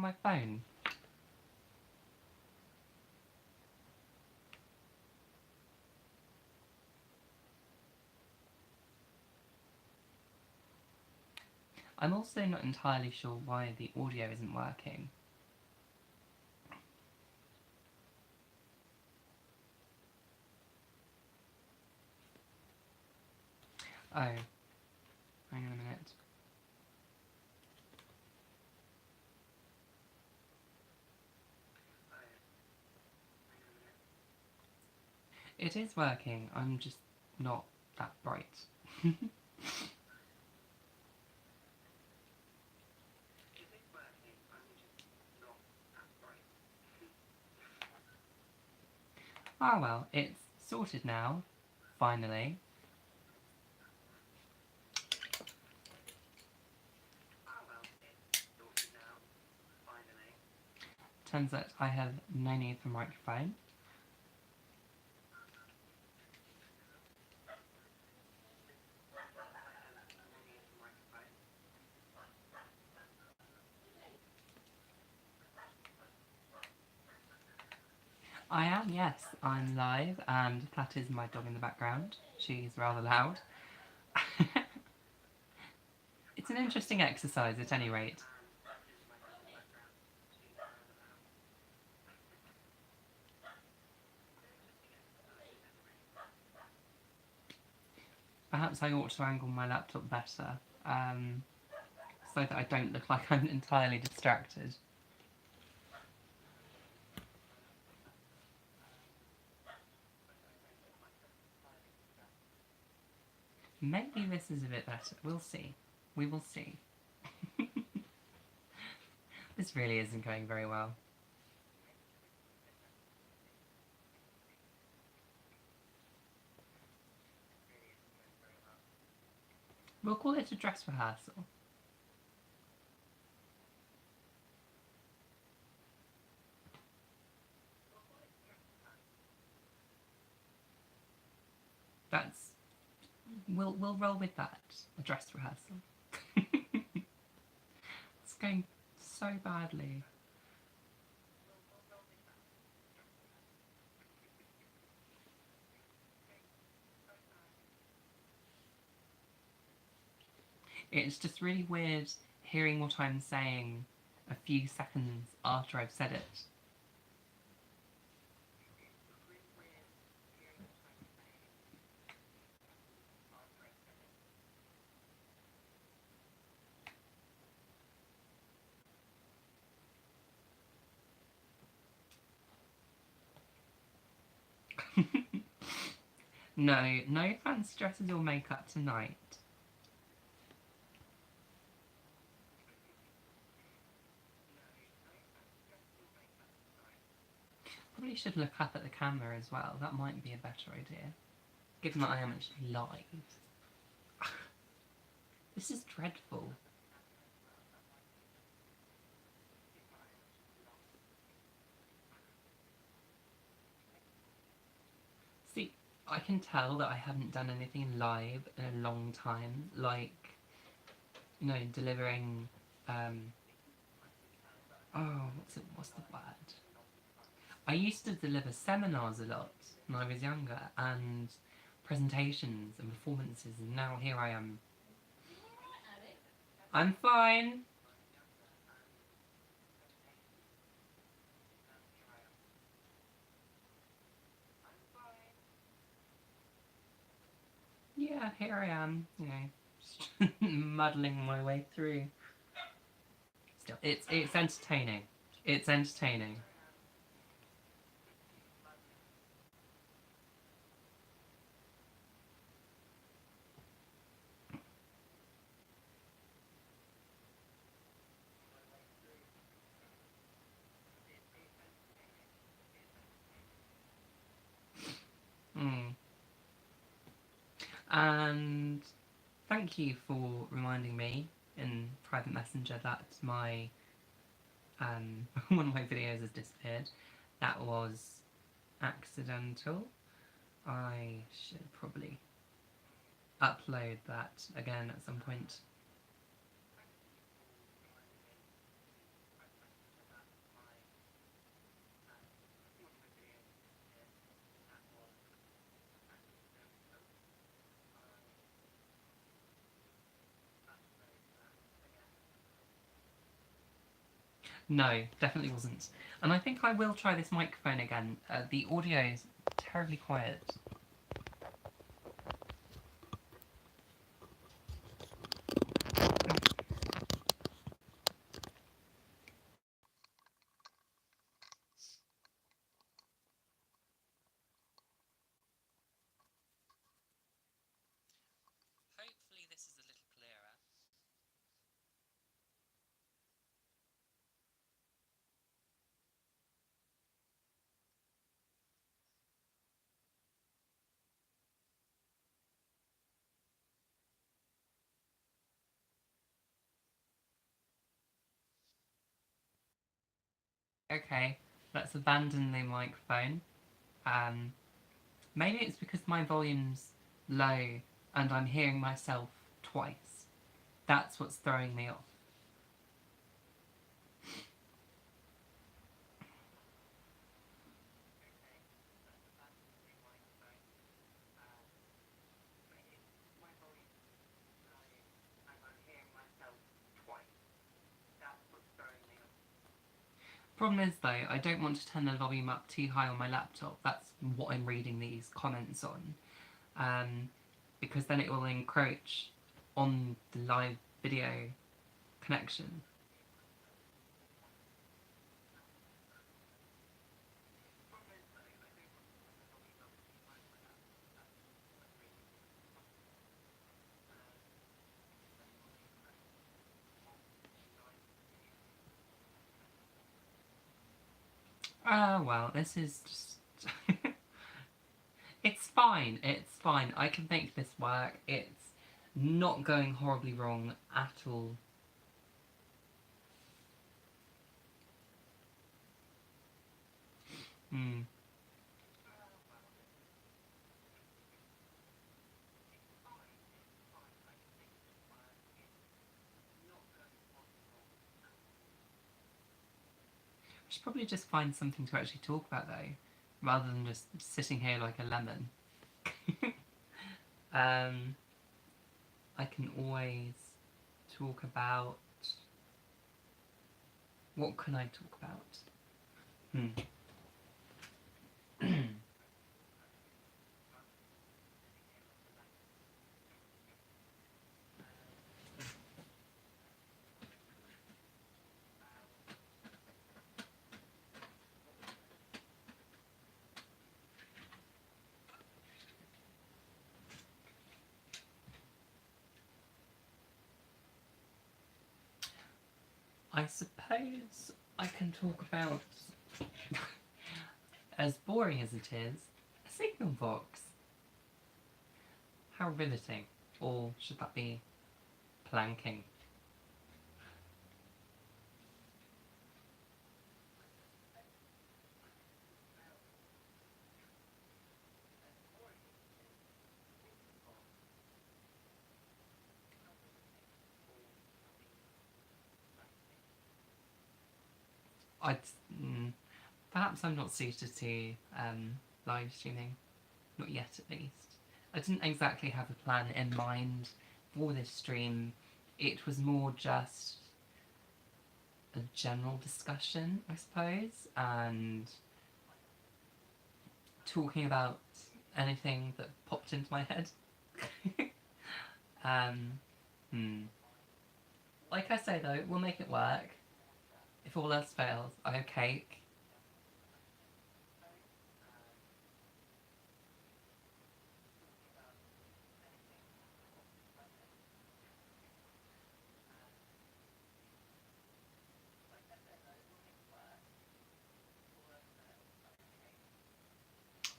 on my phone. I'm also not entirely sure why the audio isn't working. Oh, hang on a minute. It is working, I'm just not that bright. Ah well, it's sorted now, finally. Turns out I have no need for a microphone. I am, yes, I'm live, and that is my dog in the background. She's rather loud. It's an interesting exercise at any rate. Perhaps I ought to angle my laptop better, so that I don't look like I'm entirely distracted. Maybe this is a bit better. We'll see. We will see. This really isn't going very well. We'll call it a dress rehearsal. That's... We'll roll with that. A dress rehearsal. It's going so badly. It's just really weird hearing what I'm saying a few seconds after I've said it. No fancy dresses or makeup tonight. Probably should look up at the camera as well. That might be a better idea, given that I am actually live. This is dreadful. See, I can tell that I haven't done anything live in a long time, like, you know, delivering, what's the word? I used to deliver seminars a lot when I was younger, and presentations and performances, and now here I am. I'm fine. Yeah, here I am, you know, muddling my way through. Still, it's entertaining. It's entertaining. And thank you for reminding me in private messenger that my one of my videos has disappeared. That was accidental. I should probably upload that again at some point. No, definitely wasn't. And I think I will try this microphone again. The audio is terribly quiet. Hopefully this is a little clearer. Okay, let's abandon the microphone. Maybe it's because my volume's low and I'm hearing myself twice. That's what's throwing me off. Problem is though, I don't want to turn the volume up too high on my laptop. That's what I'm reading these comments on. Because then it will encroach on the live video connection. Well, this is just... It's fine, it's fine. I can make this work. It's not going horribly wrong at all. Hmm. I should probably just find something to actually talk about though, rather than just sitting here like a lemon. I can always talk about... What can I talk about? I suppose I can talk about, as boring as it is, a signal box. How riveting. Or should that be planking? I'd, mm, Perhaps I'm not suited to live streaming. Not yet, at least. I didn't exactly have a plan in mind for this stream. It was more just a general discussion, I suppose, and talking about anything that popped into my head. um, hmm. Like I say though, we'll make it work. If all else fails, I have cake.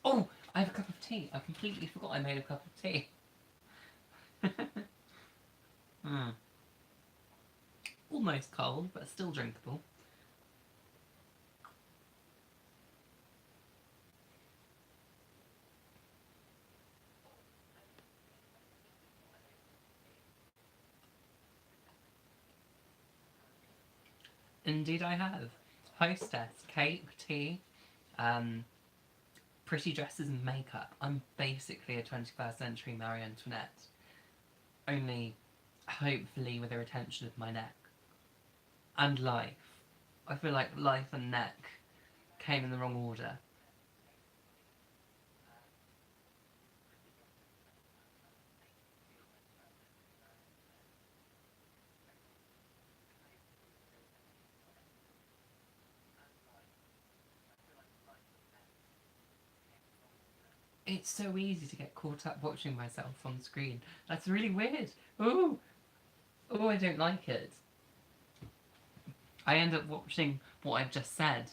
Oh, I have a cup of tea. I completely forgot I made a cup of tea. mm. Almost cold, but still drinkable. Indeed I have. Hostess, cake, tea, pretty dresses and makeup. I'm basically a 21st century Marie Antoinette. Only, hopefully, with a retention of my neck. And life. I feel like life and neck came in the wrong order. It's so easy to get caught up watching myself on screen. That's really weird. Ooh, oh, I don't like it. I end up watching what I've just said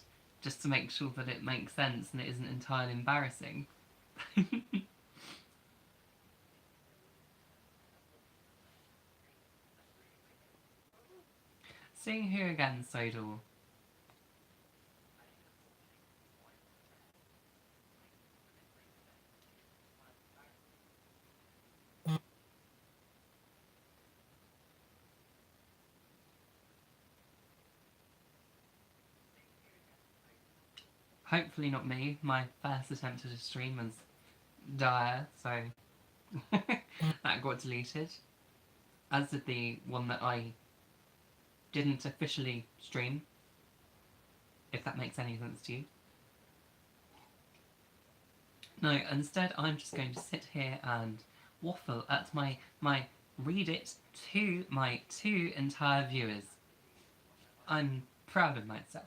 just to make sure that it makes sense and it isn't entirely embarrassing. Seeing who again, Sodor? Hopefully not me. My first attempt at a stream was dire, so that got deleted. As did the one that I didn't officially stream, if that makes any sense to you. No, instead I'm just going to sit here and waffle at my read it to my two entire viewers. I'm proud of myself.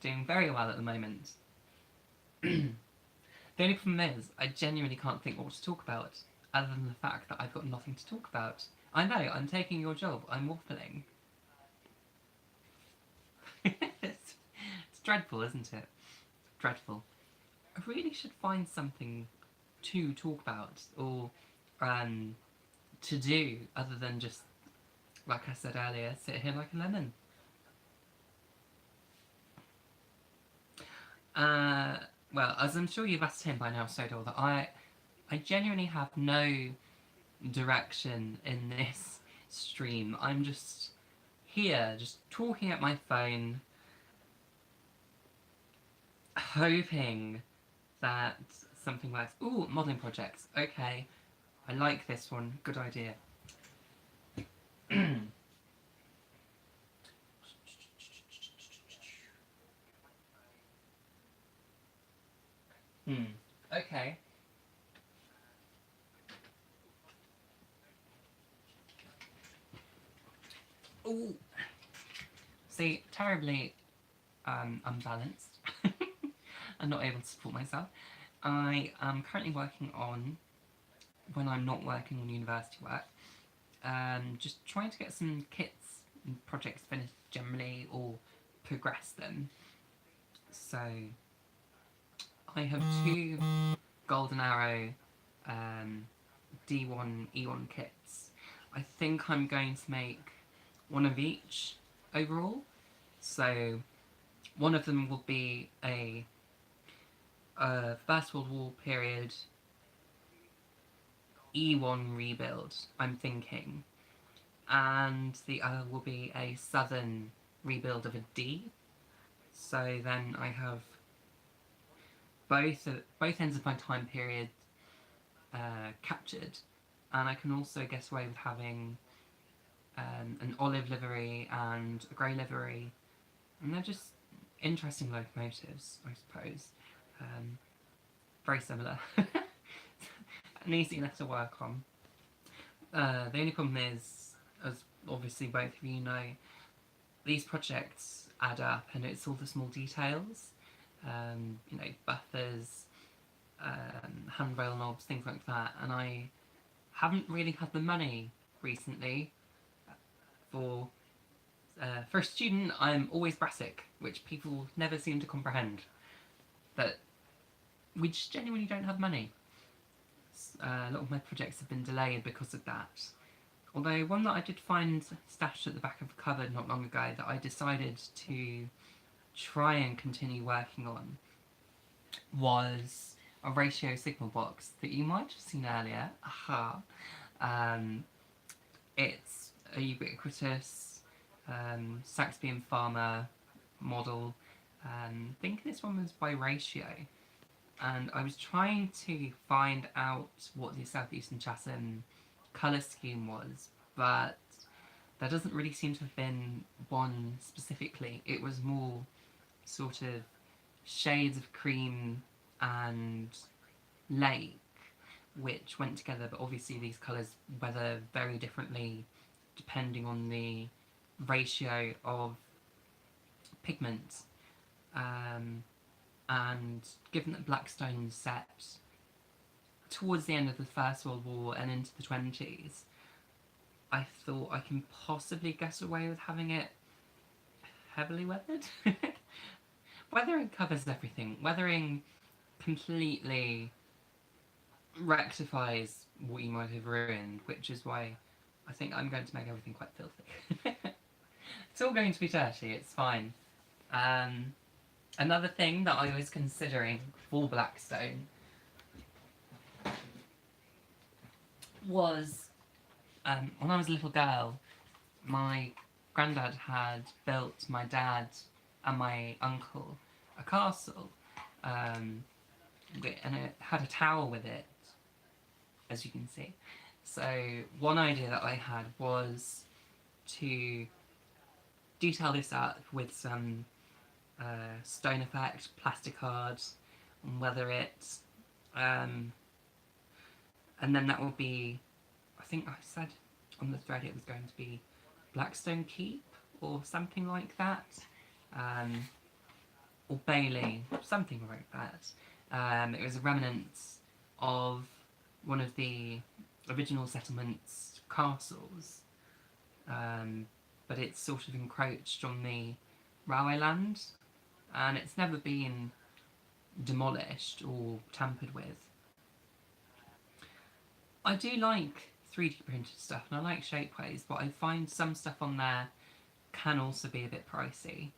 Doing very well at the moment. The only problem is, I genuinely can't think what to talk about, other than the fact that I've got nothing to talk about. I know, I'm taking your job, I'm waffling. It's dreadful, isn't it? Dreadful. I really should find something to talk about, or um, to do, other than just, like I said earlier, sit here like a lemon. Uh, well, as I'm sure you've ascertained by now, Sodor, that I genuinely have no direction in this stream. I'm just here, just talking at my phone, hoping that something works. Ooh, modelling projects. Okay, I like this one. Good idea. Hmm. Okay. Ooh. See, terribly unbalanced. I'm not able to support myself. I am currently working on, when I'm not working on university work, just trying to get some kits and projects finished generally, or progress them. So I have two Golden Arrow D1 E1 kits. I think I'm going to make one of each overall. So one of them will be a First World War period E1 rebuild, I'm thinking, and the other will be a Southern rebuild of a D. So then I have both ends of my time period captured, and I can also get away with having an olive livery and a grey livery, and they're just interesting locomotives, I suppose. Very similar. And easy enough to work on. The only problem is, as obviously both of you know, these projects add up, and it's all the small details, you know, buffers, handrail knobs, things like that, and I haven't really had the money recently for for a student. I'm always brassic, which people never seem to comprehend, that we just genuinely don't have money. A lot of my projects have been delayed because of that. Although one that I did find stashed at the back of a cupboard not long ago that I decided to try and continue working on was a ratio signal box that you might have seen earlier. Aha! It's a ubiquitous Saxby and Farmer model. I think this one was by ratio. And I was trying to find out what the Southeastern Chatham colour scheme was, but there doesn't really seem to have been one specifically. It was more sort of shades of cream and lake which went together, but obviously these colours weather very differently depending on the ratio of pigment. And given that Blackstone set towards the end of the First World War and into the 20s, I thought I can possibly get away with having it heavily weathered. Weathering covers everything. Weathering completely rectifies what you might have ruined, which is why I think I'm going to make everything quite filthy. It's all going to be dirty, it's fine. Another thing that I was considering for Blackstone was, when I was a little girl, my granddad had built my dad and my uncle a castle, and it had a tower with it, as you can see. So one idea that I had was to detail this up with some stone effect, plastic art, and weather it, and then that will be, I think I said on the thread it was going to be Blackstone Keep or something like that, or Bailey, something like that. It was a remnant of one of the original settlement's castles, but it's sort of encroached on the railway land, and it's never been demolished or tampered with. I do like 3D printed stuff and I like shapeways, but I find some stuff on there can also be a bit pricey.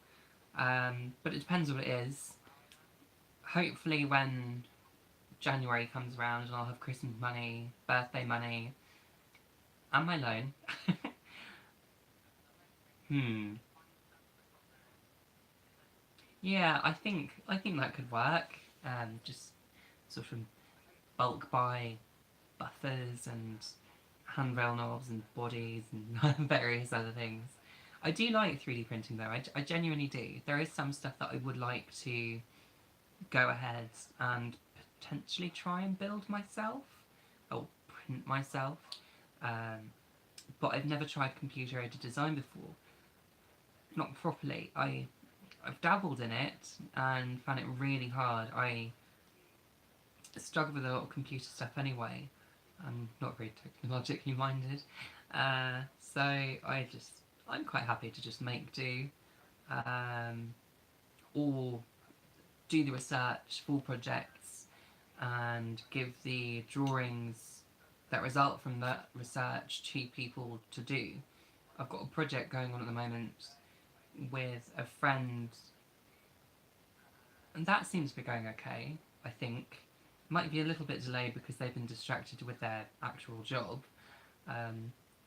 But it depends what it is. Hopefully when January comes around and I'll have Christmas money, birthday money, and my loan. Yeah, I think that could work. Just sort of bulk buy buffers and handrail knobs and bodies and various other things. I do like 3D printing though, I genuinely do. There is some stuff that I would like to go ahead and potentially try and build myself, or print myself, but I've never tried computer-aided design before. Not properly. I've dabbled in it and found it really hard. I struggle with a lot of computer stuff anyway. I'm not very technologically minded, so I'm quite happy to just make do, or do the research for projects and give the drawings that result from that research to people to do. I've got a project going on at the moment with a friend, and that seems to be going okay, I think. Might be a little bit delayed because they've been distracted with their actual job.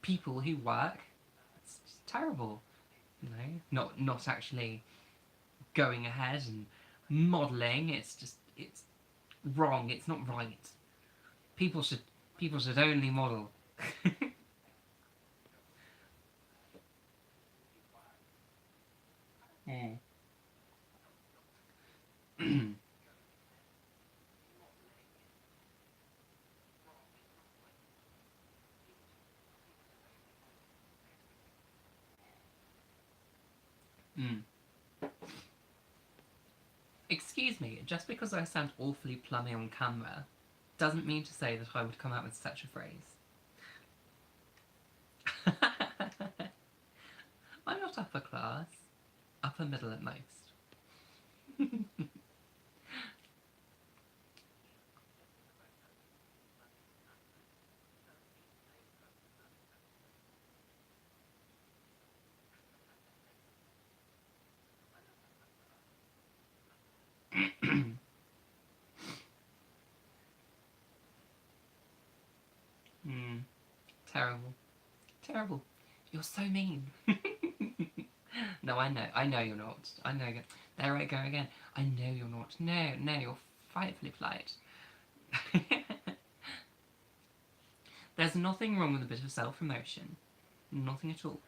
People who work, it's just terrible, you know, not actually going ahead and modelling. It's wrong. It's not right. People should only model. Mm. Mm. Excuse me, just because I sound awfully plummy on camera doesn't mean to say that I would come out with such a phrase. I'm not upper class. Upper middle at most. Terrible. Terrible. You're so mean. No, I know you're not. I know you're... There I go again. I know you're not. No, you're frightfully polite. There's nothing wrong with a bit of self-promotion. Nothing at all.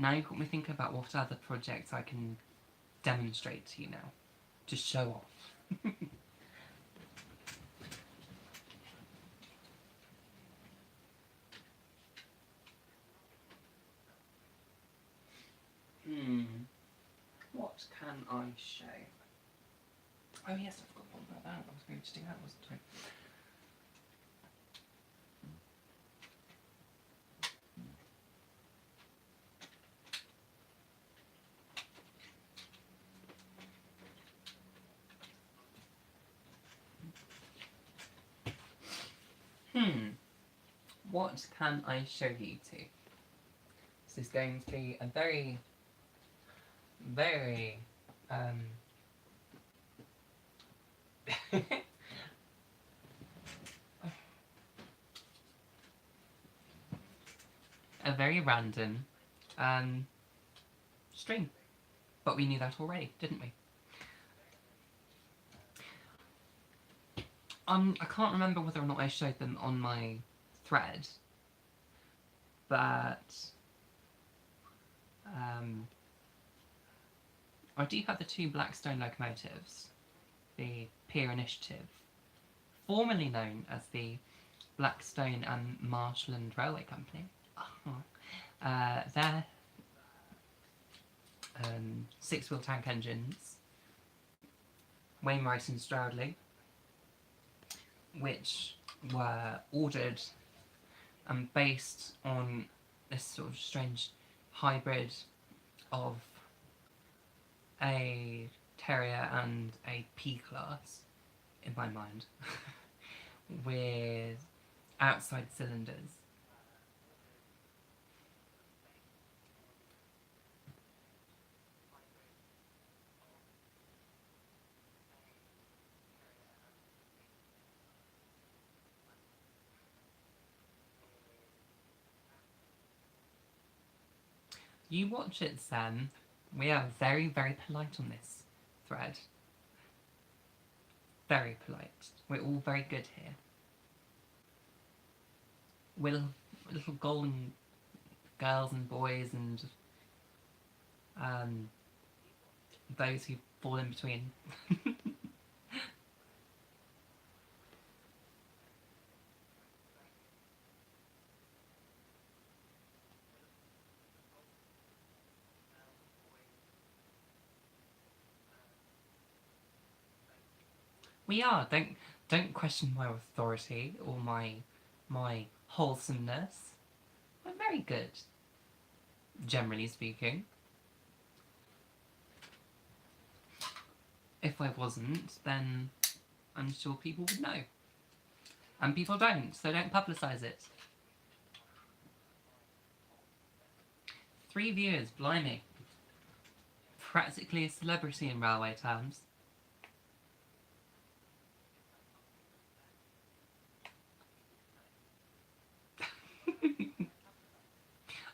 Now you've got me thinking about what other projects I can demonstrate to you now. To show off. What can I show? Oh yes, I've got one like that. I was going to do that, wasn't I? What can I show you to? This is going to be a very, very, a very random, stream. But we knew that already, didn't we? I can't remember whether or not I showed them on my thread, but I do have the two Blackstone locomotives, the Peer Initiative, formerly known as the Blackstone and Marshland Railway Company. They're six-wheel tank engines, Wainwright and Stroudley, which were ordered and based on this sort of strange hybrid of a Terrier and a P-class, in my mind, with outside cylinders. You watch it, Sam. We are very, very polite on this thread. Very polite. We're all very good here. We're little golden girls and boys and those who fall in between. We are. Don't question my authority or my wholesomeness. I'm very good, generally speaking. If I wasn't, then I'm sure people would know. And people don't, so don't publicise it. 3 viewers, blimey. Practically a celebrity in railway terms.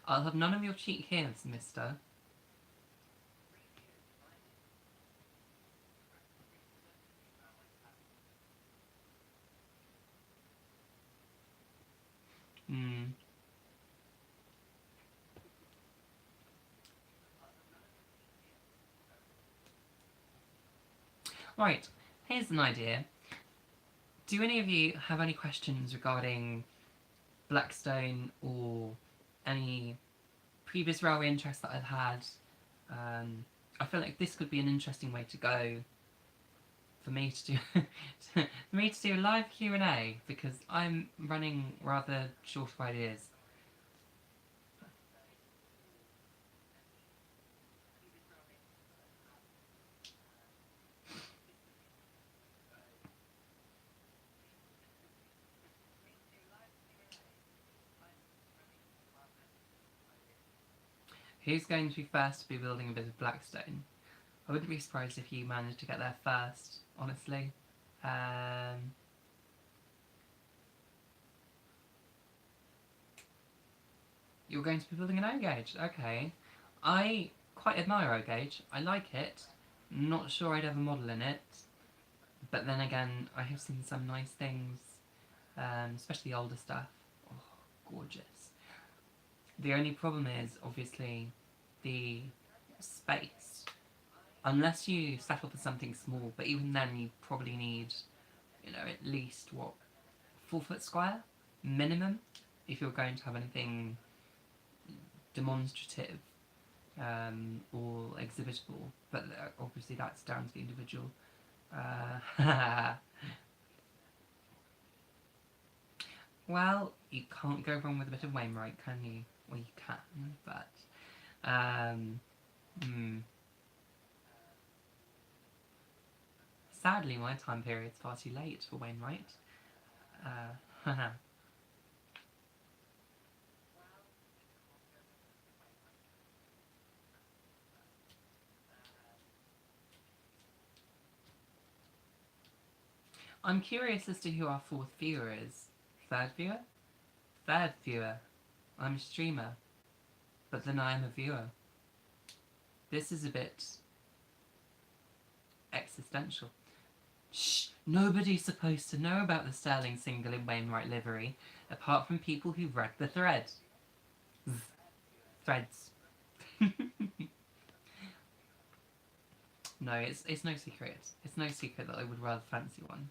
I'll have none of your cheek here, mister. Right, here's an idea. Do any of you have any questions regarding Blackstone or any previous railway interests that I've had? I feel like this could be an interesting way to go for me to do for me to do a live Q&A, because I'm running rather short of ideas. Who's going to be first to be building a bit of Blackstone? I wouldn't be surprised if you managed to get there first, honestly. You're going to be building an O-gauge, okay. I quite admire O-gauge, I like it. Not sure I'd ever model in it. But then again, I have seen some nice things, especially older stuff. Oh, gorgeous. The only problem is, obviously, the space. Unless you settle for something small, but even then you probably need, at least, what, 4 foot square? Minimum? If you're going to have anything demonstrative or exhibitable. But obviously that's down to the individual. Well, you can't go wrong with a bit of Wainwright, can you? Well, you can, but... Sadly, my time period's far too late for Wainwright. I'm curious as to who our fourth viewer is. Third viewer? Third viewer. I'm a streamer. But then I am a viewer. This is a bit existential. Shh! Nobody's supposed to know about the Sterling single in Wainwright livery, apart from people who've read the thread. Threads. No, it's no secret. It's no secret that I would rather fancy one.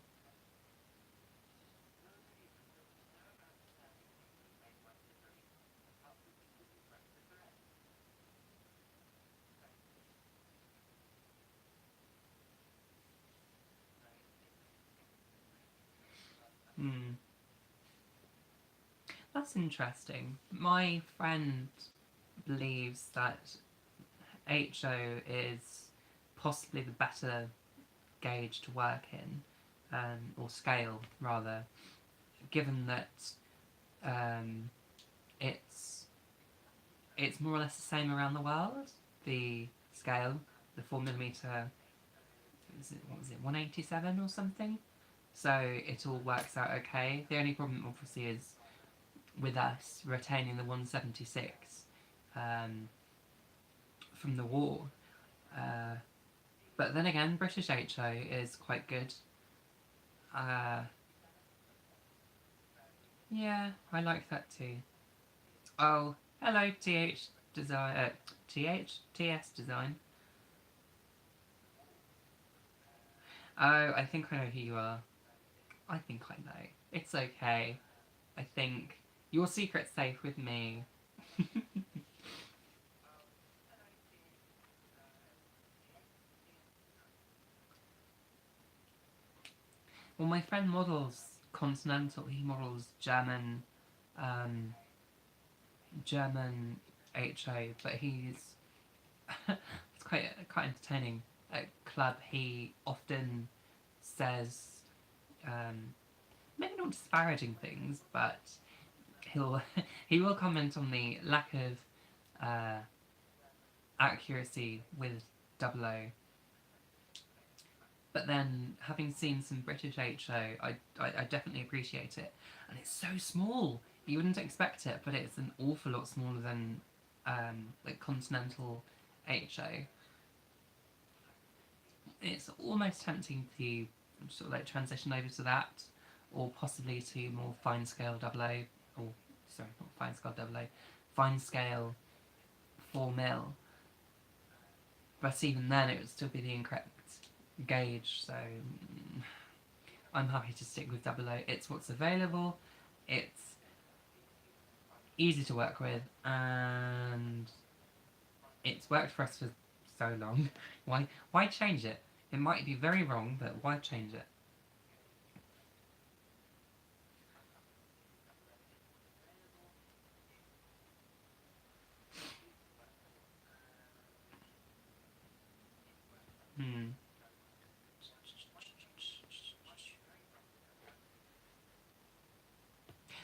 That's interesting. My friend believes that HO is possibly the better gauge to work in, or scale rather, given that it's more or less the same around the world. The scale, the 4mm, what was it, 187 or something? So it all works out okay. The only problem obviously is with us retaining the 176 from the war. But then again, British HO is quite good. Yeah, I like that too. Oh, hello TS Design. Oh, I think I know who you are. I think I know. It's okay. I think your secret's safe with me. Well, my friend models Continental. He models German HO, but he's it's quite entertaining. At club, he often says maybe not disparaging things, but he will comment on the lack of accuracy with 00. But then, having seen some British HO, I definitely appreciate it. And it's so small. You wouldn't expect it, but it's an awful lot smaller than like Continental HO. It's almost tempting to sort of like transition over to that, or possibly to more fine scale 00, or sorry, not fine scale 00, fine scale 4mm. But even then, it would still be the incorrect gauge, so I'm happy to stick with 00. It's what's available, it's easy to work with, and it's worked for us for so long. Why change it? It might be very wrong, but why change it?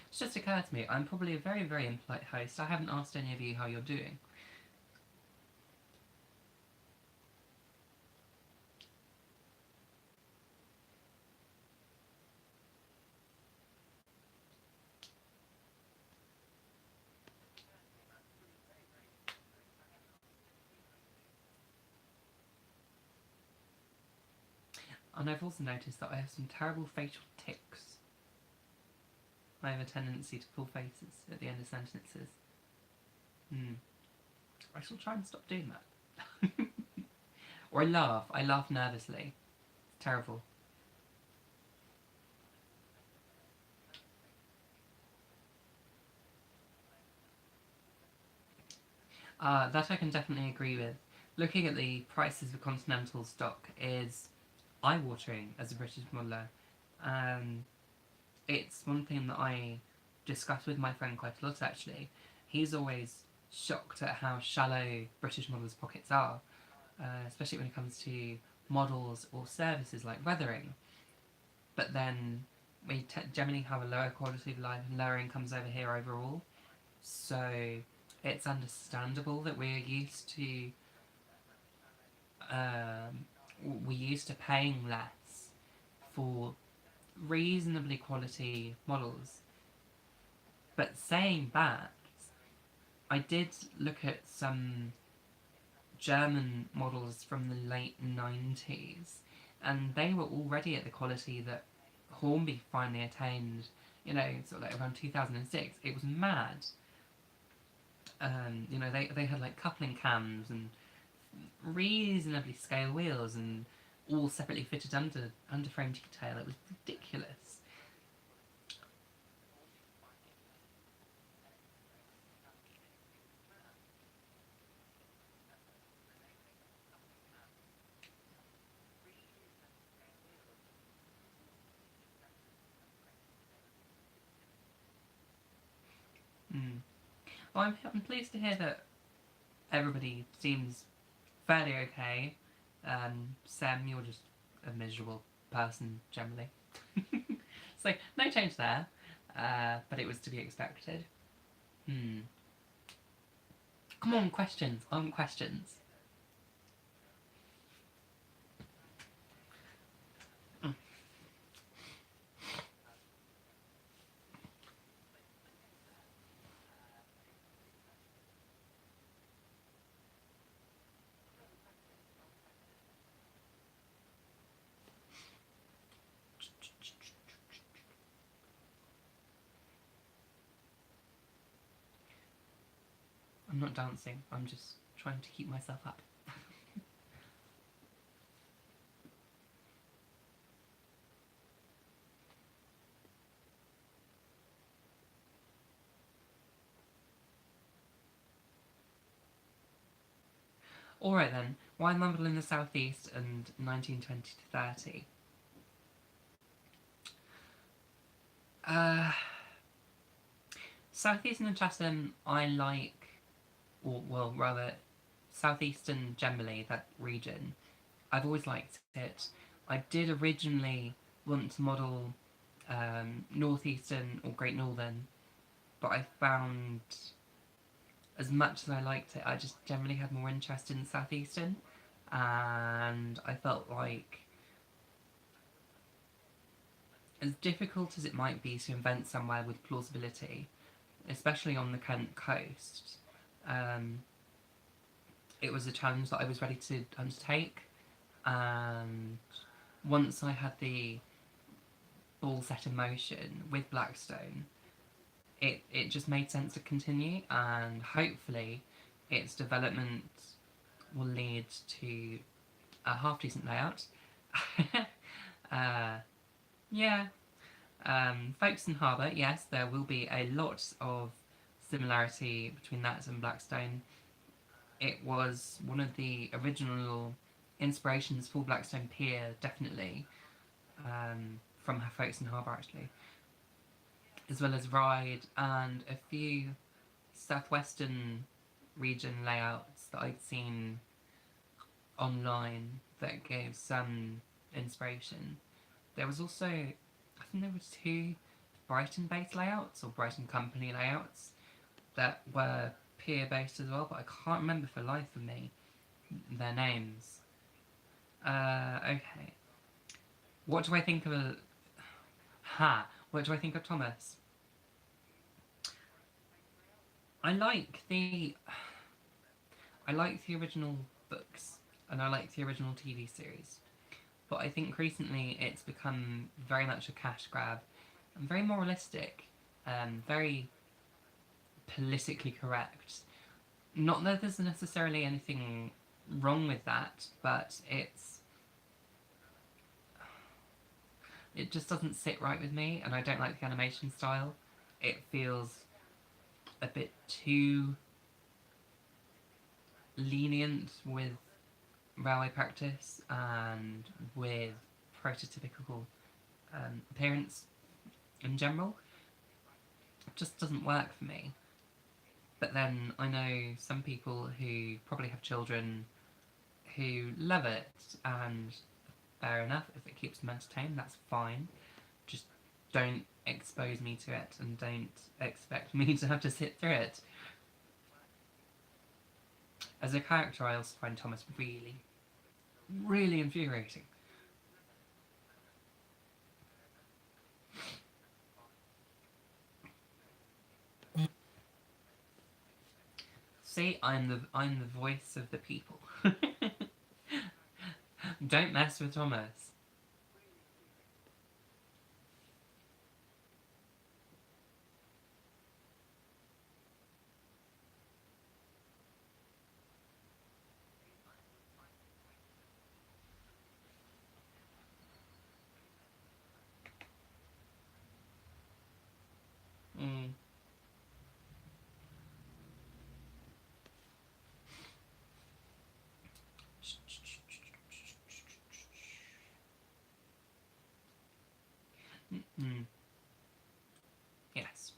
It's just occurred to me, I'm probably a very, very impolite host. I haven't asked any of you how you're doing. And I've also noticed that I have some terrible facial tics. I have a tendency to pull faces at the end of sentences. I shall try and stop doing that. Or I laugh. I laugh nervously. It's terrible. That I can definitely agree with. Looking at the prices of continental stock is eye-watering as a British modeller. Um, it's one thing that I discuss with my friend quite a lot actually. He's always shocked at how shallow British models' pockets are, especially when it comes to models or services like weathering. But then we generally have a lower quality of life and lower incomes over here overall. So it's understandable that um, we're used to paying less for reasonably quality models. But saying that, I did look at some German models from the late 90s, and they were already at the quality that Hornby finally attained, sort of like around 2006. It was mad. They had like coupling cams and reasonably scale wheels and all separately fitted under frame detail. It was ridiculous. Mm. Well, I'm pleased to hear that everybody seems fairly okay. Sam, you're just a miserable person generally. So no change there, but it was to be expected. Hmm. Come on, questions. I want questions. Mm. I'm not dancing. I'm just trying to keep myself up. Alright then, why Mumble in the Southeast and 1920 to 30? Uh, Southeastern and Chatham I like, or well, rather, Southeastern generally, that region, I've always liked it. I did originally want to model Northeastern or Great Northern, but I found as much as I liked it, I just generally had more interest in Southeastern, and I felt like as difficult as it might be to invent somewhere with plausibility, especially on the Kent coast, um, it was a challenge that I was ready to undertake. And once I had the ball set in motion with Blackstone, it just made sense to continue, and hopefully its development will lead to a half decent layout. uh, yeah, Folkestone Harbour, yes, there will be a lot of similarity between that and Blackstone. It was one of the original inspirations for Blackstone Pier, definitely, from Folkestone Harbour actually, as well as Ride and a few southwestern region layouts that I'd seen online that gave some inspiration. There was also, I think there were two Brighton-based layouts or Brighton Company layouts that were peer-based as well, but I can't remember for life of me their names. Okay. What do I think of a... Ha! What do I think of Thomas? I like the... I like the original books, and I like the original TV series. But I think recently it's become very much a cash grab, and very moralistic, very politically correct. Not that there's necessarily anything wrong with that, but it just doesn't sit right with me, and I don't like the animation style. It feels a bit too lenient with railway practice and with prototypical appearance in general. It just doesn't work for me. But then I know some people who probably have children who love it, and fair enough, if it keeps them entertained, that's fine. Just don't expose me to it, and don't expect me to have to sit through it. As a character, I also find Thomas really, really infuriating. See, I'm the voice of the people. Don't mess with Thomas. Mm. Mm. Yes.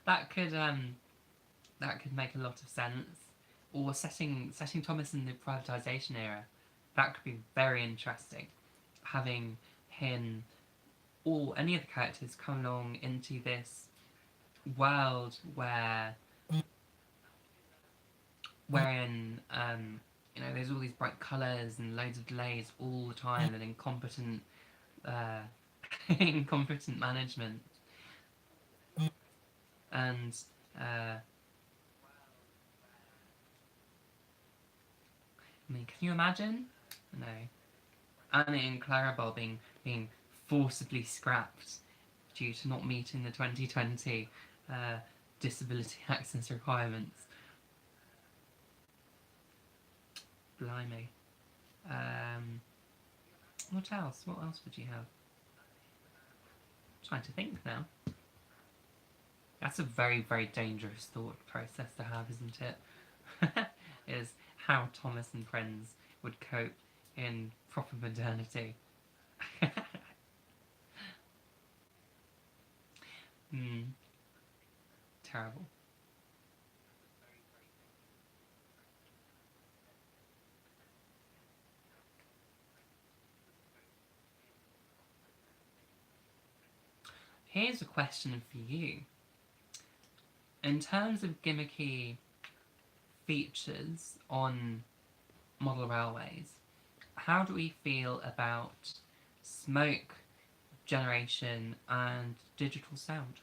that could um that could make a lot of sense. Or setting Thomas in the privatisation era, that could be very interesting. Having him or any of the characters come along into this world wherein there's all these bright colours and loads of delays all the time, and incompetent uh, incompetent management, and I mean, can you imagine? No, Annie and Clarabelle being forcibly scrapped due to not meeting the 2020 uh, disability access requirements. Blimey. Um, what else? What else would you have? I'm trying to think now. That's a very, very dangerous thought process to have, isn't it? Is how Thomas and friends would cope in proper modernity. Hmm, terrible. Here's a question for you. In terms of gimmicky features on model railways, how do we feel about smoke generation and digital sound?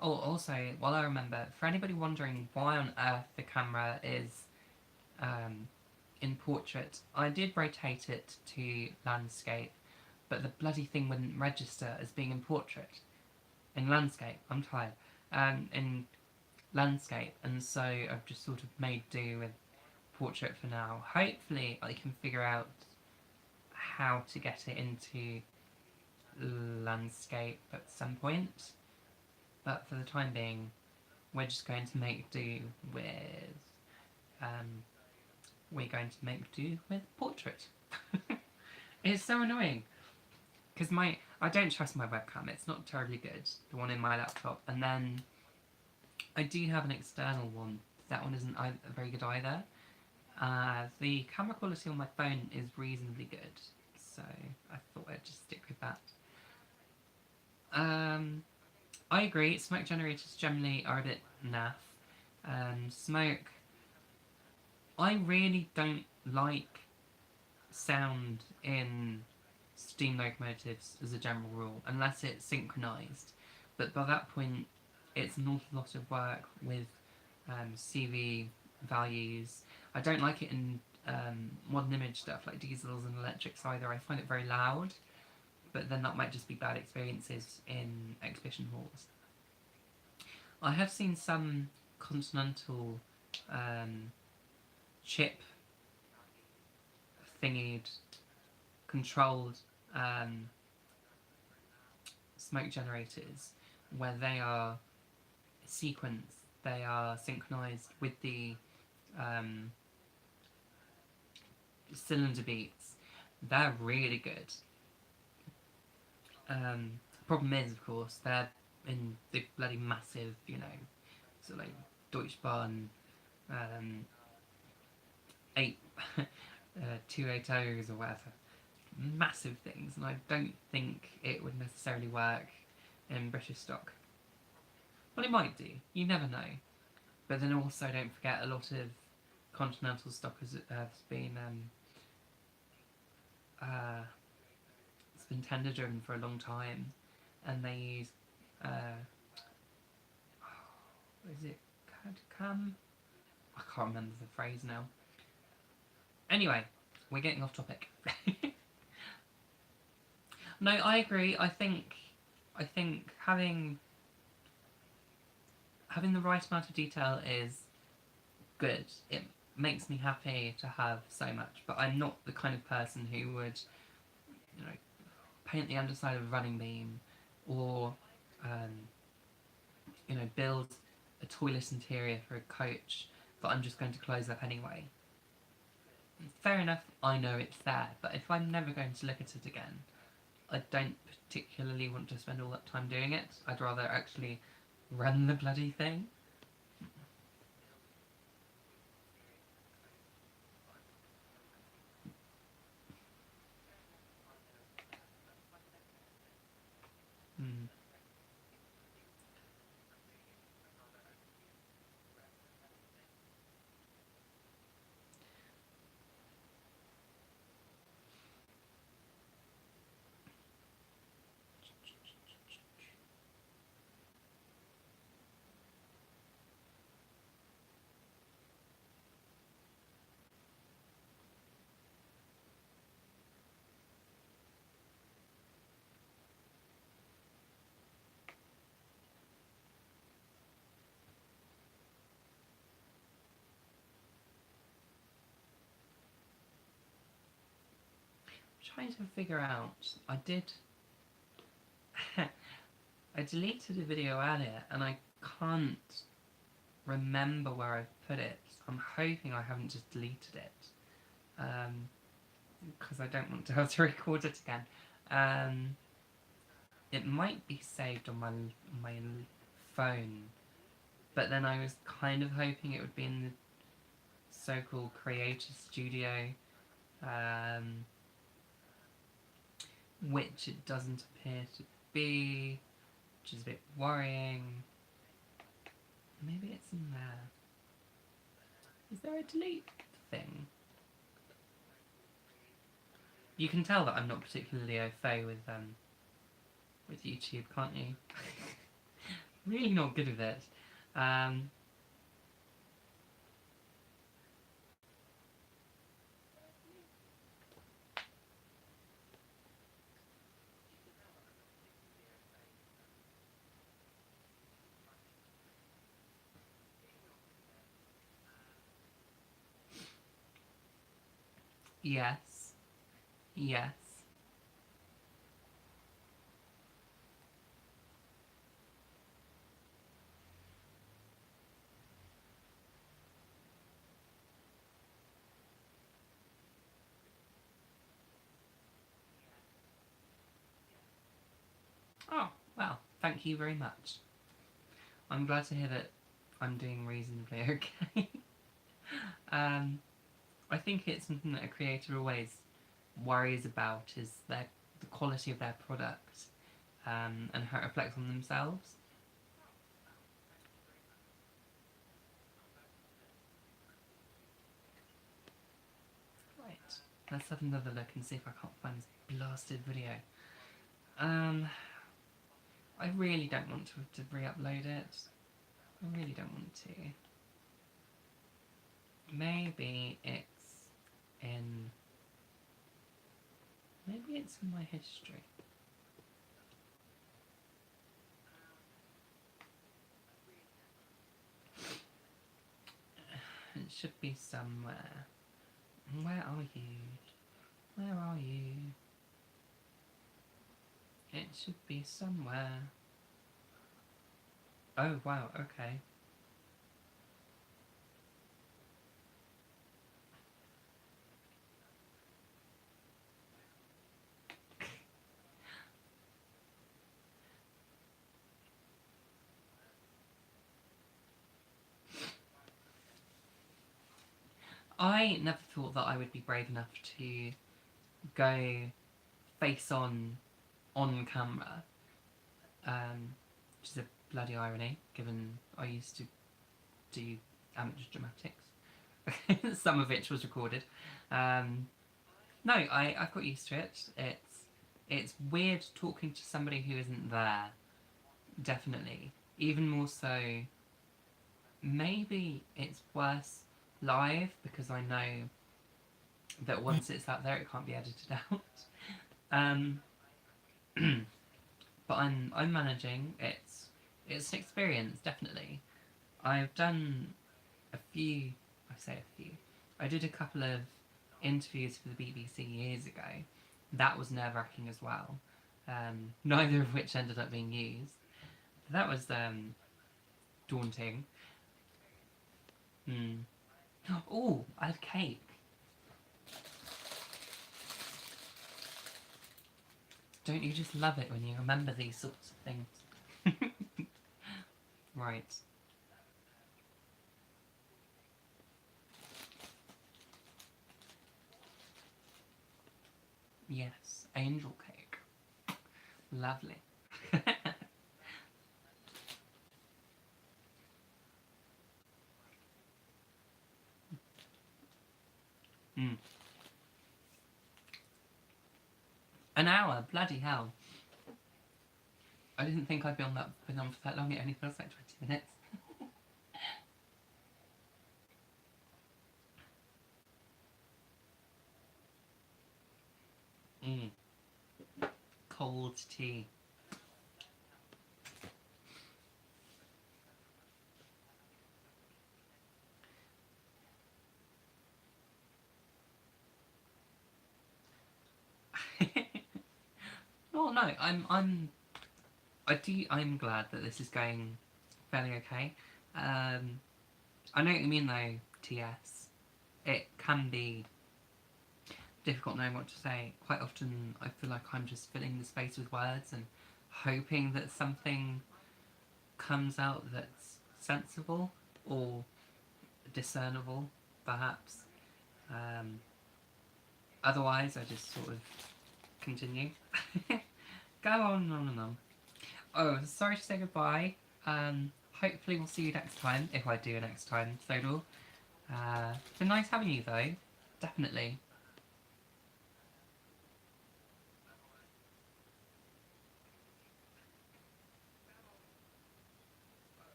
Oh, also, while I remember, for anybody wondering why on earth the camera is um, in portrait, I did rotate it to landscape, but the bloody thing wouldn't register as being in portrait. In landscape, I'm tired. In landscape, and so I've just sort of made do with portrait for now. Hopefully, I can figure out how to get it into landscape at some point, but for the time being, we're just going to make do with um, we're going to make do with portrait. It's so annoying because I don't trust my webcam. It's not terribly good, the one in my laptop, and then I do have an external one that one isn't very good either. The camera quality on my phone is reasonably good, so I thought I'd just stick with that. I agree, smoke generators generally are a bit naff. Smoke, I really don't like sound in steam locomotives as a general rule, unless it's synchronised. But by that point, it's an awful lot of work with CV values. I don't like it in modern image stuff like diesels and electrics either. I find it very loud, but then that might just be bad experiences in exhibition halls. I have seen some Continental chip thingied controlled smoke generators where they are sequenced, they are synchronized with the cylinder beats. They're really good. Problem is, of course, they're in the bloody massive, so like Deutsche Bahn 8 280s or whatever. Massive things, and I don't think it would necessarily work in British stock. Well, it might do. You never know. But then also don't forget a lot of Continental stock has been it's been tender driven for a long time, and they use is it cam? I can't remember the phrase now. Anyway, we're getting off topic. No, I agree. I think having the right amount of detail is good. It makes me happy to have so much, but I'm not the kind of person who would, paint the underside of a running beam, or, build a toilet interior for a coach that I'm just going to close up anyway. Fair enough, I know it's there, but if I'm never going to look at it again, I don't particularly want to spend all that time doing it. I'd rather actually run the bloody thing. Hmm. Trying to figure out. I did. I deleted a video earlier and I can't remember where I put it. I'm hoping I haven't just deleted it, because I don't want to have to record it again. It might be saved on my phone, but then I was kind of hoping it would be in the so-called Creator Studio, which it doesn't appear to be, which is a bit worrying. Maybe it's in there. Is there a delete thing? You can tell that I'm not particularly au fait with YouTube, can't you? Really not good at it. Yes. Yes. Oh, well, thank you very much. I'm glad to hear that I'm doing reasonably okay. I think it's something that a creator always worries about is the quality of their product, and how it reflects on themselves. Right, let's have another look and see if I can't find this blasted video. I really don't want to re-upload it. I really don't want to. Maybe it's in... Maybe it's in my history. It should be somewhere. Where are you? Where are you? It should be somewhere. Oh wow, okay. I never thought that I would be brave enough to go face on camera, which is a bloody irony, given I used to do amateur dramatics, some of which was recorded. No, I've got used to it. It's weird talking to somebody who isn't there, definitely. Even more so, maybe it's worse live because I know that once it's out there it can't be edited out. Um, but I'm managing. It's an experience, definitely. I've done a few. I say a few. I did a couple of interviews for the BBC years ago. That was nerve-wracking as well. Neither of which ended up being used. That was daunting. Mm. Oh, I had cake. Don't you just love it when you remember these sorts of things? Right. Yes, angel cake. Lovely. Mm. An hour, bloody hell. I didn't think I'd been on for that long, it only feels like 20 minutes. Mm. Cold tea. Oh no, I'm glad that this is going fairly okay. I know what you mean though, TS. It can be difficult knowing what to say. Quite often I feel like I'm just filling the space with words and hoping that something comes out that's sensible or discernible, perhaps. Um, Otherwise I just sort of continue. Go on and on and on. Oh, sorry to say goodbye. Hopefully we'll see you next time, if I do next time, Sodal. It's been nice having you though, definitely.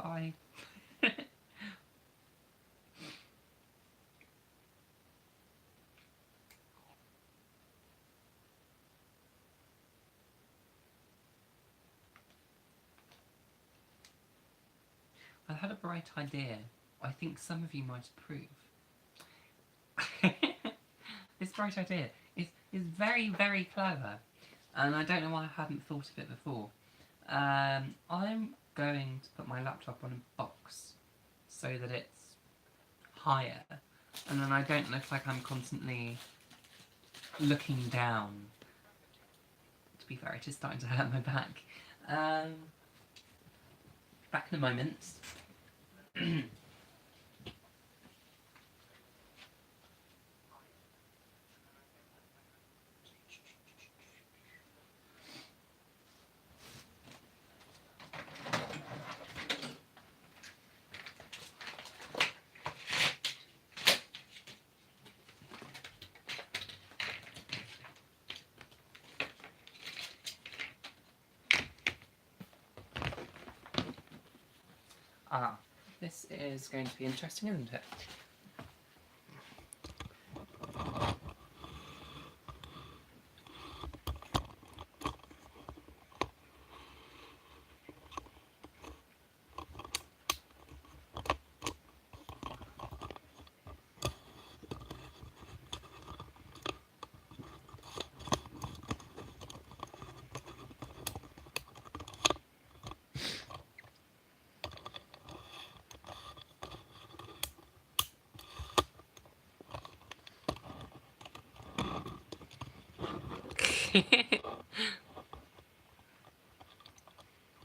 Bye. I had a bright idea. I think some of you might approve. This bright idea is very, very clever, and I don't know why I hadn't thought of it before. I'm going to put my laptop on a box so that it's higher, and then I don't look like I'm constantly looking down. To be fair, it is starting to hurt my back. Back in a moment. This is going to be interesting, isn't it?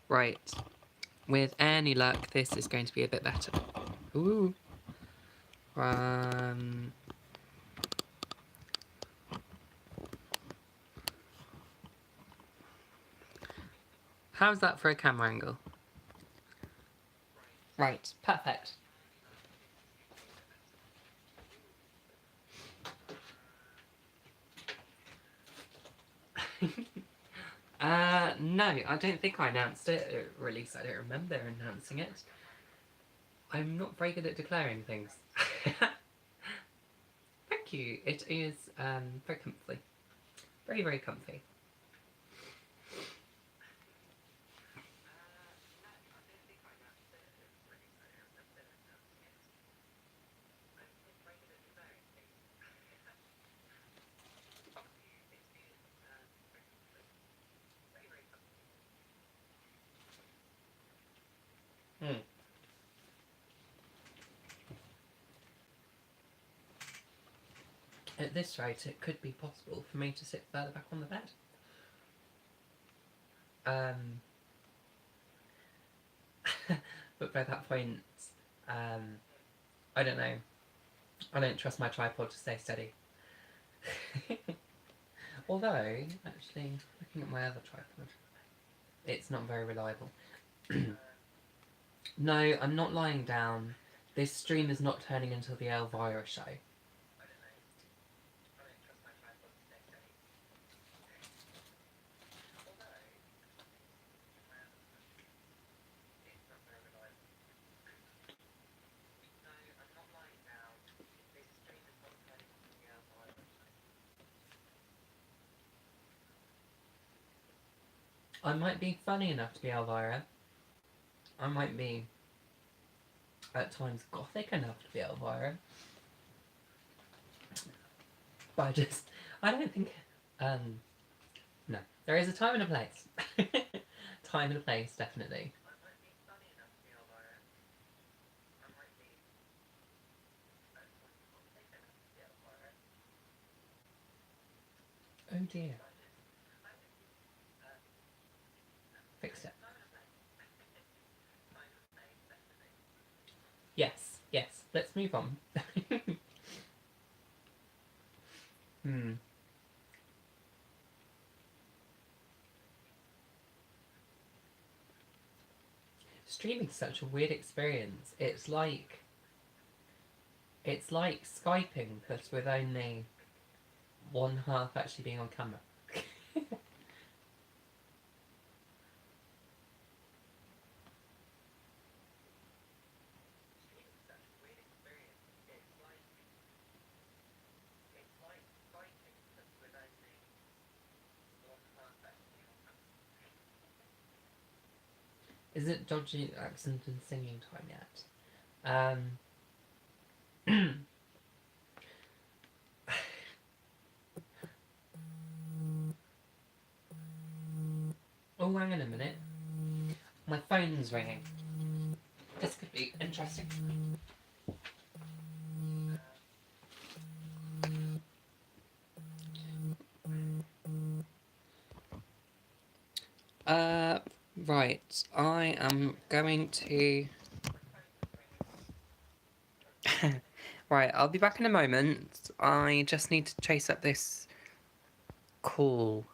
Right. With any luck, this is going to be a bit better. Ooh. How's that for a camera angle? Right, perfect. No, I don't think I announced it, or at least I don't remember announcing it. I'm not very good at declaring things. Thank you, it is very comfy. Very, very comfy. At this rate, it could be possible for me to sit further back on the bed. But by that point, I don't know. I don't trust my tripod to stay steady. Although, actually, looking at my other tripod, it's not very reliable. No, I'm not lying down. This stream is not turning into the Elvira show. I might be funny enough to be Elvira. I might be, at times, gothic enough to be Elvira. But I don't think, no. There is a time and a place. Time and a place, definitely. Oh dear. Fixed it. Yes, yes. Let's move on. Streaming's such a weird experience. It's like Skyping, but with only one half actually being on camera. Is it dodgy accent and singing time yet? Oh, hang on a minute. My phone's ringing. This could be interesting. Right, I am going to... Right, I'll be back in a moment. I just need to chase up this call